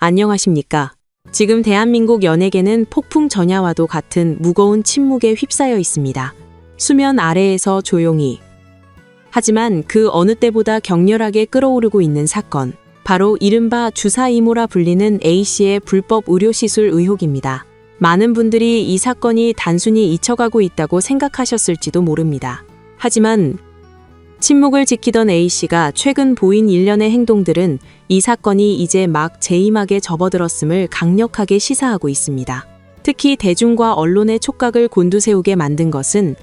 안녕하십니까. 지금 대한민국 연예계는 폭풍 전야와도 같은 무거운 침묵에 휩싸여 있습니다. 수면 아래에서 조용히. 하지만 그 어느 때보다 격렬하게 끓어오르고 있는 사건. 바로 이른바 주사 이모라 불리는 A씨의 불법 의료시술 의혹입니다. 많은 분들이 이 사건이 단순히 잊혀가고 있다고 생각하셨을지도 모릅니다. 하지만 침묵을 지키던 A씨가 최근 보인 일련의 행동들은 이 사건이 이제 막 재임하게 접어들었음을 강력하게 시사하고 있습니다. 특히 대중과 언론의 촉각을 곤두세우게 만든 것은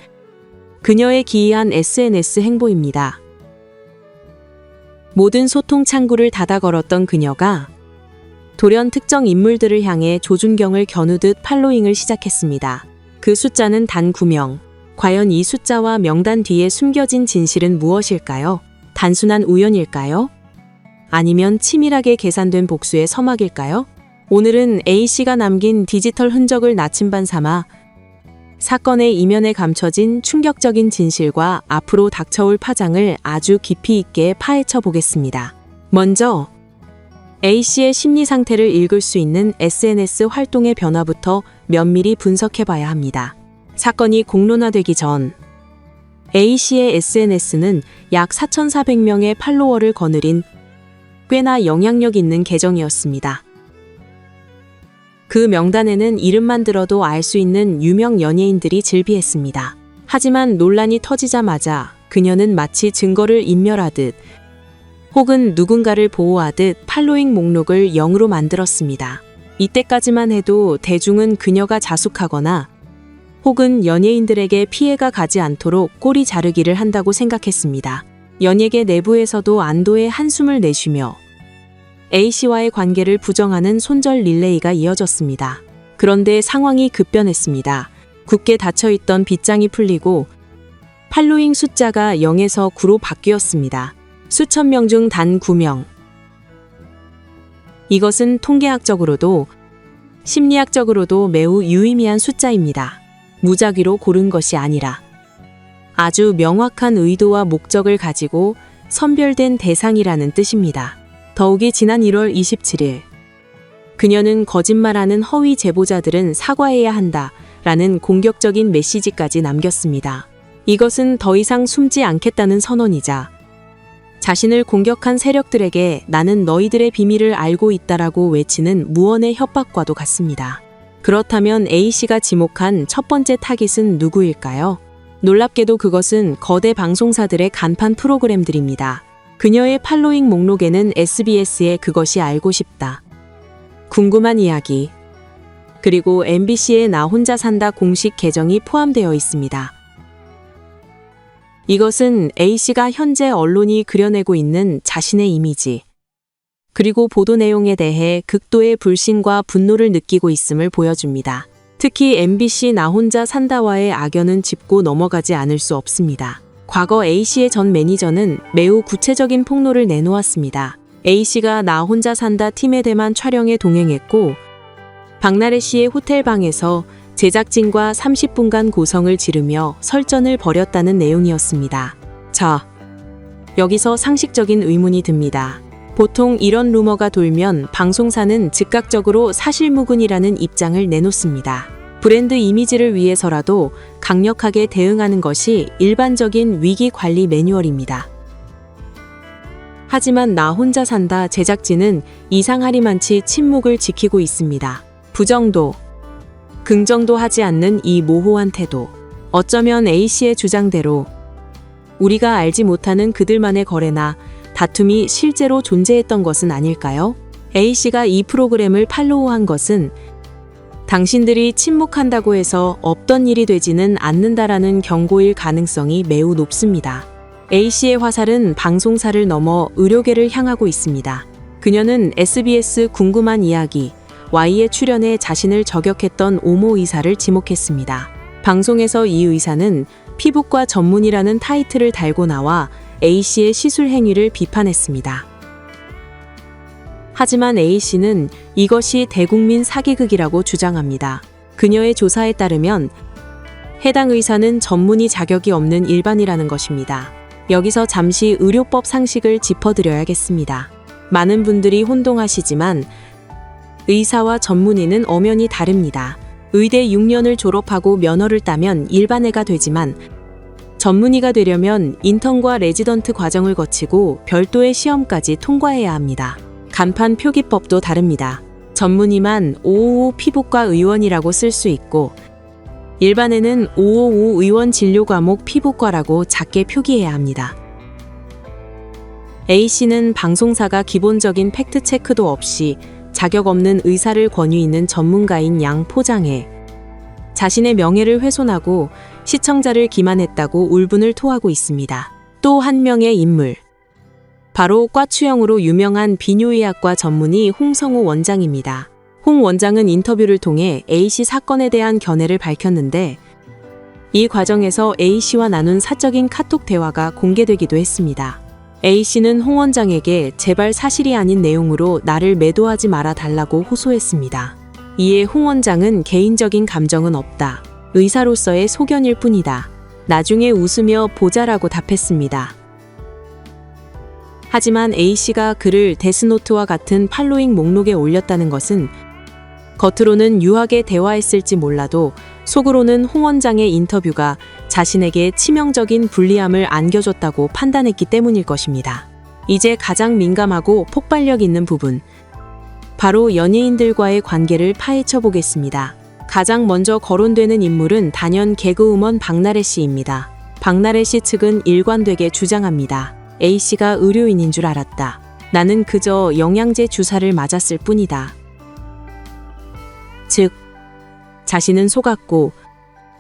그녀의 기이한 SNS 행보입니다. 모든 소통 창구를 닫아 걸었던 그녀가 돌연 특정 인물들을 향해 조준경을 겨누듯 팔로잉을 시작했습니다. 그 숫자는 단 9명. 과연 이 숫자와 명단 뒤에 숨겨진 진실은 무엇일까요? 단순한 우연일까요? 아니면 치밀하게 계산된 복수의 서막일까요? 오늘은 A씨가 남긴 디지털 흔적을 나침반 삼아 사건의 이면에 감춰진 충격적인 진실과 앞으로 닥쳐올 파장을 아주 깊이 있게 파헤쳐 보겠습니다. 먼저 A씨의 심리 상태를 읽을 수 있는 SNS 활동의 변화부터 면밀히 분석해 봐야 합니다. 사건이 공론화되기 전 A씨의 SNS는 약 4,400명의 팔로워를 거느린 꽤나 영향력 있는 계정이었습니다. 그 명단에는 이름만 들어도 알 수 있는 유명 연예인들이 즐비했습니다. 하지만 논란이 터지자마자 그녀는 마치 증거를 인멸하듯 혹은 누군가를 보호하듯 팔로잉 목록을 0으로 만들었습니다. 이때까지만 해도 대중은 그녀가 자숙하거나 혹은 연예인들에게 피해가 가지 않도록 꼬리 자르기를 한다고 생각했습니다. 연예계 내부에서도 안도의 한숨을 내쉬며 A씨와의 관계를 부정하는 손절 릴레이가 이어졌습니다. 그런데 상황이 급변했습니다. 굳게 닫혀있던 빗장이 풀리고 팔로잉 숫자가 0에서 9로 바뀌었습니다. 수천 명 중 단 9명. 이것은 통계학적으로도 심리학적으로도 매우 유의미한 숫자입니다. 무작위로 고른 것이 아니라 아주 명확한 의도와 목적을 가지고 선별된 대상이라는 뜻입니다. 더욱이 지난 1월 27일 그녀는 거짓말하는 허위 제보자들은 사과해야 한다 라는 공격적인 메시지까지 남겼습니다. 이것은 더 이상 숨지 않겠다는 선언이자 자신을 공격한 세력들에게 나는 너희들의 비밀을 알고 있다라고 외치는 무언의 협박과도 같습니다. 그렇다면 A씨가 지목한 첫 번째 타깃은 누구일까요? 놀랍게도 그것은 거대 방송사들의 간판 프로그램들입니다. 그녀의 팔로잉 목록에는 SBS의 그것이 알고 싶다, 궁금한 이야기, 그리고 MBC의 나 혼자 산다 공식 계정이 포함되어 있습니다. 이것은 A씨가 현재 언론이 그려내고 있는 자신의 이미지, 그리고 보도 내용에 대해 극도의 불신과 분노를 느끼고 있음을 보여줍니다. 특히 MBC 나 혼자 산다와의 악연은 짚고 넘어가지 않을 수 없습니다. 과거 A씨의 전 매니저는 매우 구체적인 폭로를 내놓았습니다. A씨가 나 혼자 산다 팀에 대만 촬영에 동행했고 박나래 씨의 호텔방에서 제작진과 30분간 고성을 지르며 설전을 벌였다는 내용이었습니다. 자, 여기서 상식적인 의문이 듭니다. 보통 이런 루머가 돌면 방송사는 즉각적으로 사실무근이라는 입장을 내놓습니다. 브랜드 이미지를 위해서라도 강력하게 대응하는 것이 일반적인 위기 관리 매뉴얼입니다. 하지만 나 혼자 산다 제작진은 이상하리만치 침묵을 지키고 있습니다. 부정도, 긍정도 하지 않는 이 모호한 태도. 어쩌면 A씨의 주장대로 우리가 알지 못하는 그들만의 거래나 다툼이 실제로 존재했던 것은 아닐까요? A씨가 이 프로그램을 팔로우한 것은 당신들이 침묵한다고 해서 없던 일이 되지는 않는다라는 경고일 가능성이 매우 높습니다. A씨의 화살은 방송사를 넘어 의료계를 향하고 있습니다. 그녀는 SBS 궁금한 이야기 Y에 출연해 자신을 저격했던 오모 의사를 지목했습니다. 방송에서 이 의사는 피부과 전문이라는 타이틀을 달고 나와 A씨의 시술 행위를 비판했습니다. 하지만 A씨는 이것이 대국민 사기극이라고 주장합니다. 그녀의 조사에 따르면 해당 의사는 전문의 자격이 없는 일반이라는 것입니다. 여기서 잠시 의료법 상식을 짚어드려야겠습니다. 많은 분들이 혼동하시지만 의사와 전문의는 엄연히 다릅니다. 의대 6년을 졸업하고 면허를 따면 일반의가 되지만 전문의가 되려면 인턴과 레지던트 과정을 거치고 별도의 시험까지 통과해야 합니다. 간판 표기법도 다릅니다. 전문의만 555 피부과 의원이라고 쓸 수 있고 일반에는 555 의원 진료 과목 피부과라고 작게 표기해야 합니다. A씨는 방송사가 기본적인 팩트체크도 없이 자격 없는 의사를 권유있는 전문가인 양 포장해 자신의 명예를 훼손하고 시청자를 기만했다고 울분을 토하고 있습니다. 또 한 명의 인물. 바로 과추형으로 유명한 비뇨의학과 전문의 홍성우 원장입니다. 홍 원장은 인터뷰를 통해 A씨 사건에 대한 견해를 밝혔는데 이 과정에서 A씨와 나눈 사적인 카톡 대화가 공개되기도 했습니다. A씨는 홍 원장에게 제발 사실이 아닌 내용으로 나를 매도하지 말아 달라고 호소했습니다. 이에 홍 원장은 개인적인 감정은 없다. 의사로서의 소견일 뿐이다. 나중에 웃으며 보자라고 답했습니다. 하지만 A씨가 그를 데스노트와 같은 팔로잉 목록에 올렸다는 것은 겉으로는 유하게 대화했을지 몰라도 속으로는 홍 원장의 인터뷰가 자신에게 치명적인 불리함을 안겨줬다고 판단했기 때문일 것입니다. 이제 가장 민감하고 폭발력 있는 부분. 바로 연예인들과의 관계를 파헤쳐 보겠습니다. 가장 먼저 거론되는 인물은 단연 개그우먼 박나래 씨입니다. 박나래 씨 측은 일관되게 주장합니다. A씨가 의료인인 줄 알았다. 나는 그저 영양제 주사를 맞았을 뿐이다. 즉, 자신은 속았고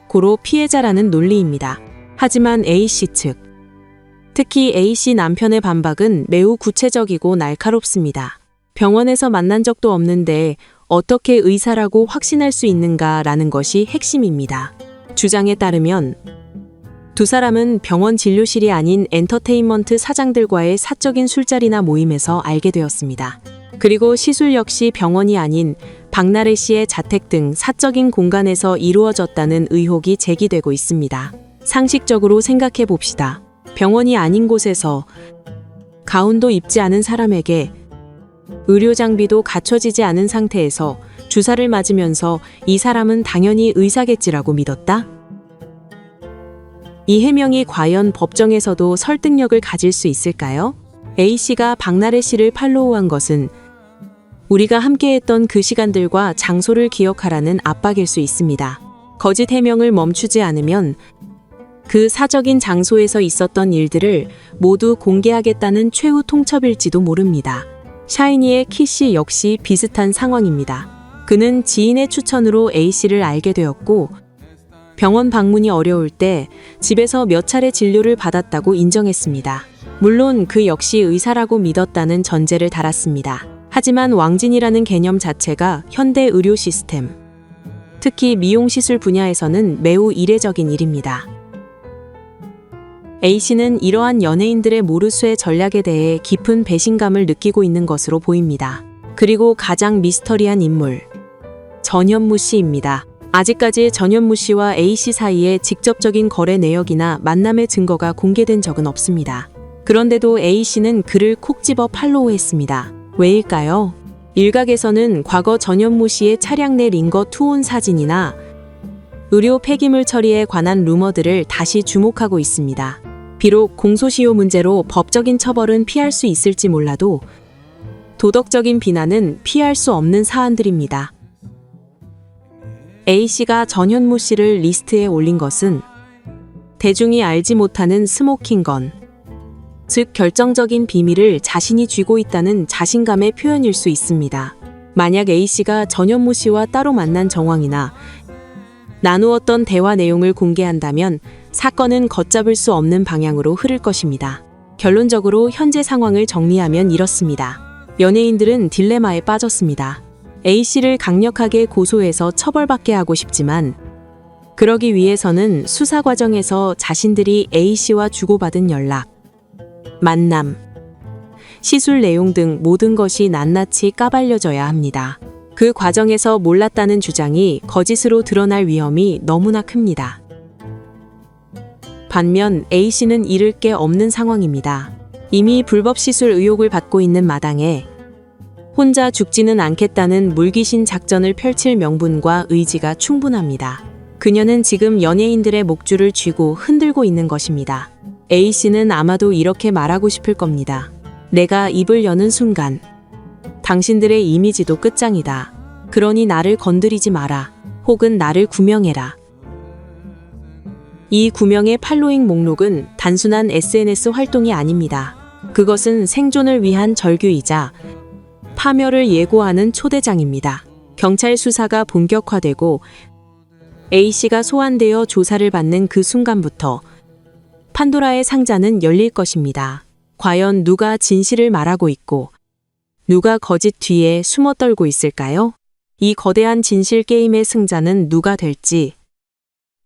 고로 피해자라는 논리입니다. 하지만 A씨 측, 특히 A씨 남편의 반박은 매우 구체적이고 날카롭습니다. 병원에서 만난 적도 없는데 어떻게 의사라고 확신할 수 있는가라는 것이 핵심입니다. 주장에 따르면 두 사람은 병원 진료실이 아닌 엔터테인먼트 사장들과의 사적인 술자리나 모임에서 알게 되었습니다. 그리고 시술 역시 병원이 아닌 박나래 씨의 자택 등 사적인 공간에서 이루어졌다는 의혹이 제기되고 있습니다. 상식적으로 생각해 봅시다. 병원이 아닌 곳에서 가운도 입지 않은 사람에게 의료 장비도 갖춰지지 않은 상태에서 주사를 맞으면서 이 사람은 당연히 의사겠지라고 믿었다? 이 해명이 과연 법정에서도 설득력을 가질 수 있을까요? A씨가 박나래 씨를 팔로우한 것은 우리가 함께했던 그 시간들과 장소를 기억하라는 압박일 수 있습니다. 거짓 해명을 멈추지 않으면 그 사적인 장소에서 있었던 일들을 모두 공개하겠다는 최후 통첩일지도 모릅니다. 샤이니의 키씨 역시 비슷한 상황입니다. 그는 지인의 추천으로 A씨를 알게 되었고 병원 방문이 어려울 때 집에서 몇 차례 진료를 받았다고 인정했습니다. 물론 그 역시 의사라고 믿었다는 전제를 달았습니다. 하지만 왕진이라는 개념 자체가 현대 의료 시스템, 특히 미용시술 분야에서는 매우 이례적인 일입니다. A씨는 이러한 연예인들의 모르쇠 전략에 대해 깊은 배신감을 느끼고 있는 것으로 보입니다. 그리고 가장 미스터리한 인물, 전현무 씨입니다. 아직까지 전현무 씨와 A씨 사이에 직접적인 거래 내역이나 만남의 증거가 공개된 적은 없습니다. 그런데도 A씨는 그를 콕 집어 팔로우했습니다. 왜일까요? 일각에서는 과거 전현무 씨의 차량 내 링거 투혼 사진이나 의료 폐기물 처리에 관한 루머들을 다시 주목하고 있습니다. 비록 공소시효 문제로 법적인 처벌은 피할 수 있을지 몰라도 도덕적인 비난은 피할 수 없는 사안들입니다. A씨가 전현무 씨를 리스트에 올린 것은 대중이 알지 못하는 스모킹건, 즉 결정적인 비밀을 자신이 쥐고 있다는 자신감의 표현일 수 있습니다. 만약 A씨가 전현무 씨와 따로 만난 정황이나 나누었던 대화 내용을 공개한다면 사건은 걷잡을 수 없는 방향으로 흐를 것입니다. 결론적으로 현재 상황을 정리하면 이렇습니다. 연예인들은 딜레마에 빠졌습니다. A씨를 강력하게 고소해서 처벌받게 하고 싶지만 그러기 위해서는 수사 과정에서 자신들이 A씨와 주고받은 연락, 만남, 시술 내용 등 모든 것이 낱낱이 까발려져야 합니다. 그 과정에서 몰랐다는 주장이 거짓으로 드러날 위험이 너무나 큽니다. 반면 A씨는 잃을 게 없는 상황입니다. 이미 불법 시술 의혹을 받고 있는 마당에 혼자 죽지는 않겠다는 물귀신 작전을 펼칠 명분과 의지가 충분합니다. 그녀는 지금 연예인들의 목줄을 쥐고 흔들고 있는 것입니다. A씨는 아마도 이렇게 말하고 싶을 겁니다. 내가 입을 여는 순간 당신들의 이미지도 끝장이다. 그러니 나를 건드리지 마라. 혹은 나를 구명해라. 이 구명의 팔로잉 목록은 단순한 SNS 활동이 아닙니다. 그것은 생존을 위한 절규이자 파멸을 예고하는 초대장입니다. 경찰 수사가 본격화되고 A씨가 소환되어 조사를 받는 그 순간부터 판도라의 상자는 열릴 것입니다. 과연 누가 진실을 말하고 있고 누가 거짓 뒤에 숨어 떨고 있을까요? 이 거대한 진실 게임의 승자는 누가 될지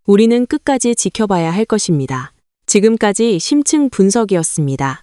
우리는 끝까지 지켜봐야 할 것입니다. 지금까지 심층 분석이었습니다.